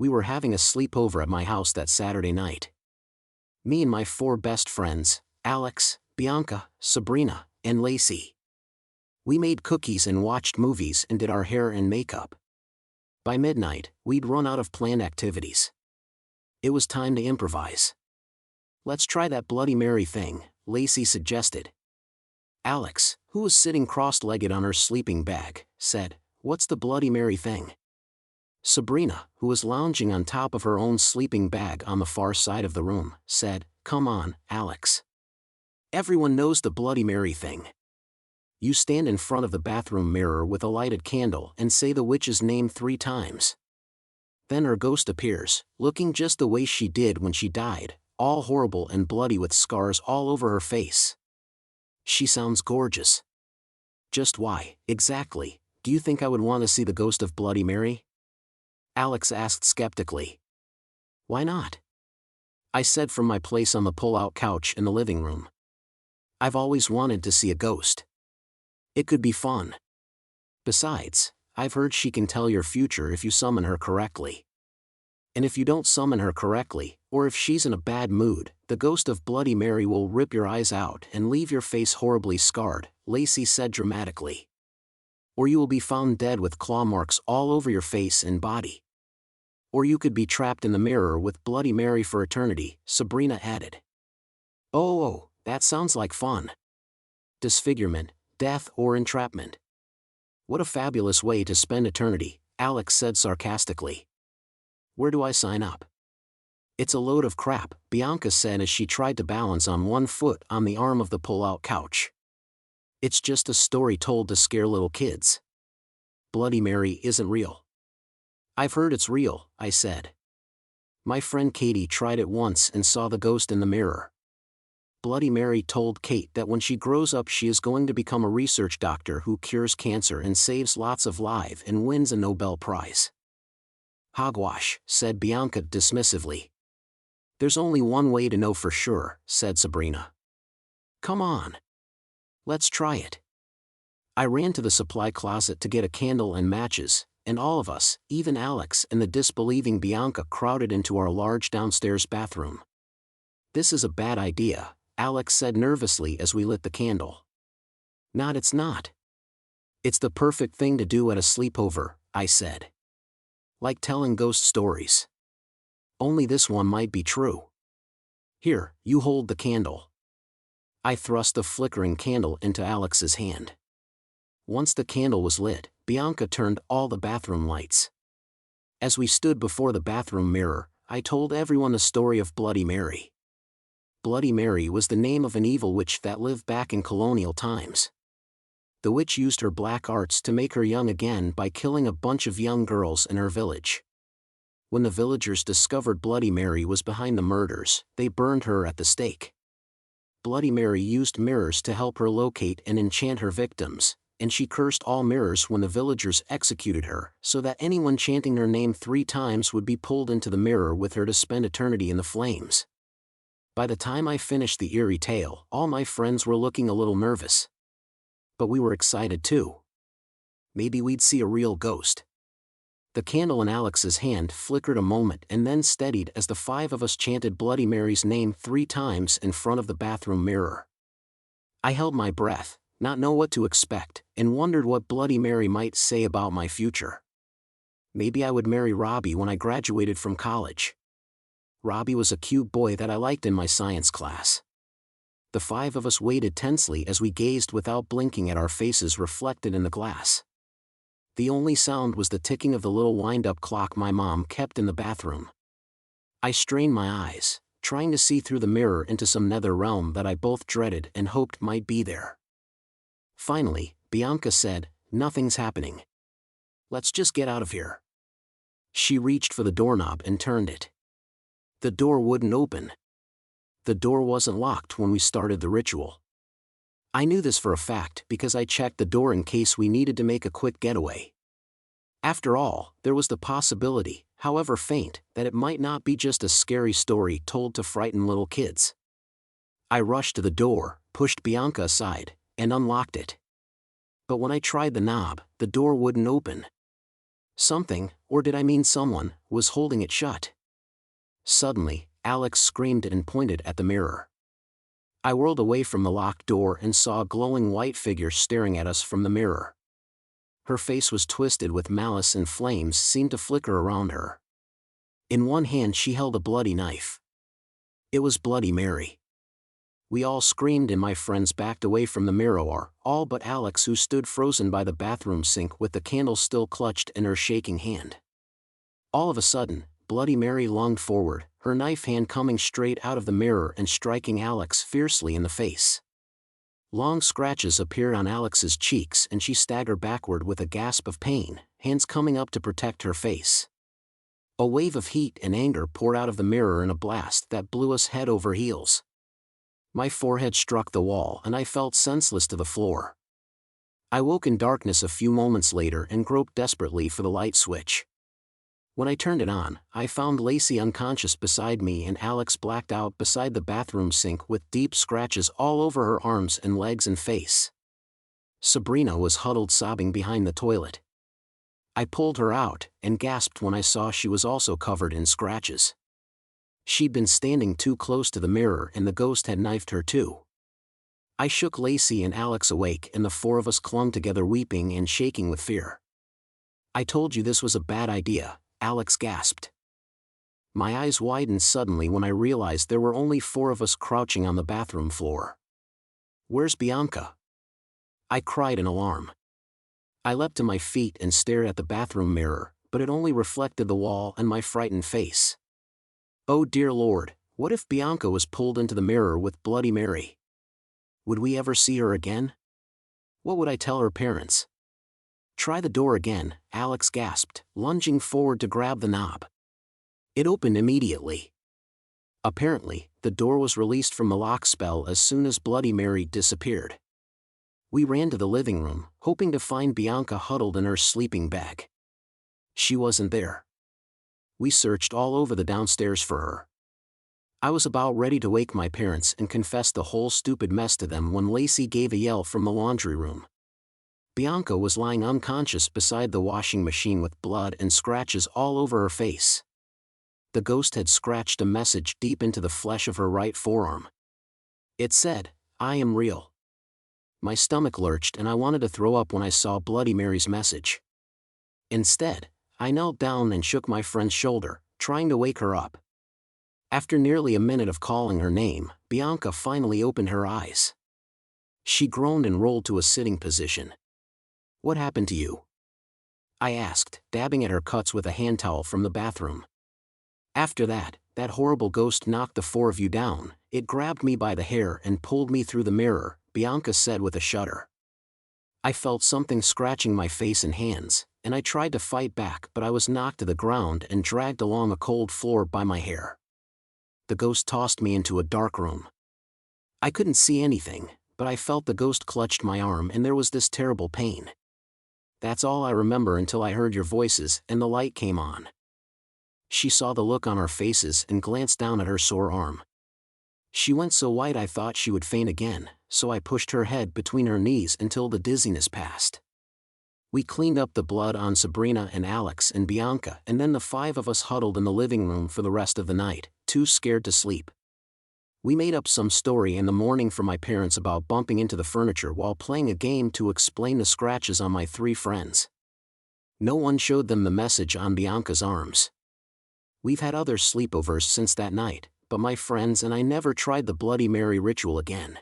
We were having a sleepover at my house that Saturday night. Me and my 4 best friends, Alex, Bianca, Sabrina, and Lacey. We made cookies and watched movies and did our hair and makeup. By midnight, we'd run out of planned activities. It was time to improvise. "Let's try that Bloody Mary thing," Lacey suggested. Alex, who was sitting cross-legged on her sleeping bag, said, "What's the Bloody Mary thing?" Sabrina, who was lounging on top of her own sleeping bag on the far side of the room, said, "Come on, Alex. Everyone knows the Bloody Mary thing. You stand in front of the bathroom mirror with a lighted candle and say the witch's name 3 times. Then her ghost appears, looking just the way she did when she died, all horrible and bloody with scars all over her face. She sounds gorgeous. Just why, exactly, do you think I would want to see the ghost of Bloody Mary?" Alex asked skeptically. "Why not?" I said from my place on the pull-out couch in the living room. "I've always wanted to see a ghost. It could be fun. Besides, I've heard she can tell your future if you summon her correctly. And if you don't summon her correctly, or if she's in a bad mood, the ghost of Bloody Mary will rip your eyes out and leave your face horribly scarred," Lacey said dramatically. "Or you will be found dead with claw marks all over your face and body. Or you could be trapped in the mirror with Bloody Mary for eternity," Sabrina added. Oh, that sounds like fun. Disfigurement, death or entrapment. What a fabulous way to spend eternity, Alex said sarcastically. "Where do I sign up?" "It's a load of crap," Bianca said as she tried to balance on one foot on the arm of the pull-out couch. "It's just a story told to scare little kids. Bloody Mary isn't real." "I've heard it's real," I said. "My friend Katie tried it once and saw the ghost in the mirror. Bloody Mary told Kate that when she grows up she is going to become a research doctor who cures cancer and saves lots of lives and wins a Nobel Prize." "Hogwash," said Bianca dismissively. "There's only one way to know for sure," said Sabrina. "Come on. Let's try it." I ran to the supply closet to get a candle and matches, and all of us, even Alex and the disbelieving Bianca, crowded into our large downstairs bathroom. "This is a bad idea," Alex said nervously as we lit the candle. It's not. It's the perfect thing to do at a sleepover," I said. "Like telling ghost stories. Only this one might be true. Here, you hold the candle." I thrust the flickering candle into Alex's hand. Once the candle was lit, Bianca turned all the bathroom lights. As we stood before the bathroom mirror, I told everyone the story of Bloody Mary. Bloody Mary was the name of an evil witch that lived back in colonial times. The witch used her black arts to make her young again by killing a bunch of young girls in her village. When the villagers discovered Bloody Mary was behind the murders, they burned her at the stake. Bloody Mary used mirrors to help her locate and enchant her victims, and she cursed all mirrors when the villagers executed her, so that anyone chanting her name 3 times would be pulled into the mirror with her to spend eternity in the flames. By the time I finished the eerie tale, all my friends were looking a little nervous. But we were excited too. Maybe we'd see a real ghost. The candle in Alex's hand flickered a moment and then steadied as the 5 of us chanted Bloody Mary's name 3 times in front of the bathroom mirror. I held my breath, not know what to expect, and wondered what Bloody Mary might say about my future. Maybe I would marry Robbie when I graduated from college. Robbie was a cute boy that I liked in my science class. The 5 of us waited tensely as we gazed without blinking at our faces reflected in the glass. The only sound was the ticking of the little wind-up clock my mom kept in the bathroom. I strained my eyes, trying to see through the mirror into some nether realm that I both dreaded and hoped might be there. Finally, Bianca said, "Nothing's happening. Let's just get out of here." She reached for the doorknob and turned it. The door wouldn't open. The door wasn't locked when we started the ritual. I knew this for a fact because I checked the door in case we needed to make a quick getaway. After all, there was the possibility, however faint, that it might not be just a scary story told to frighten little kids. I rushed to the door, pushed Bianca aside, and unlocked it. But when I tried the knob, the door wouldn't open. Something, or did I mean someone, was holding it shut. Suddenly, Alex screamed and pointed at the mirror. I whirled away from the locked door and saw a glowing white figure staring at us from the mirror. Her face was twisted with malice and flames seemed to flicker around her. In one hand she held a bloody knife. It was Bloody Mary. We all screamed and my friends backed away from the mirror, all but Alex, who stood frozen by the bathroom sink with the candle still clutched in her shaking hand. All of a sudden, Bloody Mary lunged forward, her knife hand coming straight out of the mirror and striking Alex fiercely in the face. Long scratches appeared on Alex's cheeks and she staggered backward with a gasp of pain, hands coming up to protect her face. A wave of heat and anger poured out of the mirror in a blast that blew us head over heels. My forehead struck the wall and I fell senseless to the floor. I woke in darkness a few moments later and groped desperately for the light switch. When I turned it on, I found Lacey unconscious beside me and Alex blacked out beside the bathroom sink with deep scratches all over her arms and legs and face. Sabrina was huddled sobbing behind the toilet. I pulled her out and gasped when I saw she was also covered in scratches. She'd been standing too close to the mirror and the ghost had knifed her too. I shook Lacey and Alex awake and the four of us clung together weeping and shaking with fear. "I told you this was a bad idea," Alex gasped. My eyes widened suddenly when I realized there were only four of us crouching on the bathroom floor. "Where's Bianca?" I cried in alarm. I leapt to my feet and stared at the bathroom mirror, but it only reflected the wall and my frightened face. Oh dear Lord, what if Bianca was pulled into the mirror with Bloody Mary? Would we ever see her again? What would I tell her parents? "Try the door again," Alex gasped, lunging forward to grab the knob. It opened immediately. Apparently, the door was released from the lock spell as soon as Bloody Mary disappeared. We ran to the living room, hoping to find Bianca huddled in her sleeping bag. She wasn't there. We searched all over the downstairs for her. I was about ready to wake my parents and confess the whole stupid mess to them when Lacey gave a yell from the laundry room. Bianca was lying unconscious beside the washing machine with blood and scratches all over her face. The ghost had scratched a message deep into the flesh of her right forearm. It said, "I am real." My stomach lurched and I wanted to throw up when I saw Bloody Mary's message. Instead, I knelt down and shook my friend's shoulder, trying to wake her up. After nearly a minute of calling her name, Bianca finally opened her eyes. She groaned and rolled to a sitting position. "What happened to you?" I asked, dabbing at her cuts with a hand towel from the bathroom. "After that horrible ghost knocked the four of you down, it grabbed me by the hair and pulled me through the mirror," Bianca said with a shudder. I felt something scratching my face and hands, and I tried to fight back, but I was knocked to the ground and dragged along a cold floor by my hair. The ghost tossed me into a dark room. I couldn't see anything, but I felt the ghost clutched my arm and there was this terrible pain. That's all I remember until I heard your voices and the light came on. She saw the look on our faces and glanced down at her sore arm. She went so white I thought she would faint again, so I pushed her head between her knees until the dizziness passed. We cleaned up the blood on Sabrina and Alex and Bianca, and then the five of us huddled in the living room for the rest of the night, too scared to sleep. We made up some story in the morning for my parents about bumping into the furniture while playing a game to explain the scratches on my three friends. No one showed them the message on Bianca's arms. We've had other sleepovers since that night, but my friends and I never tried the Bloody Mary ritual again.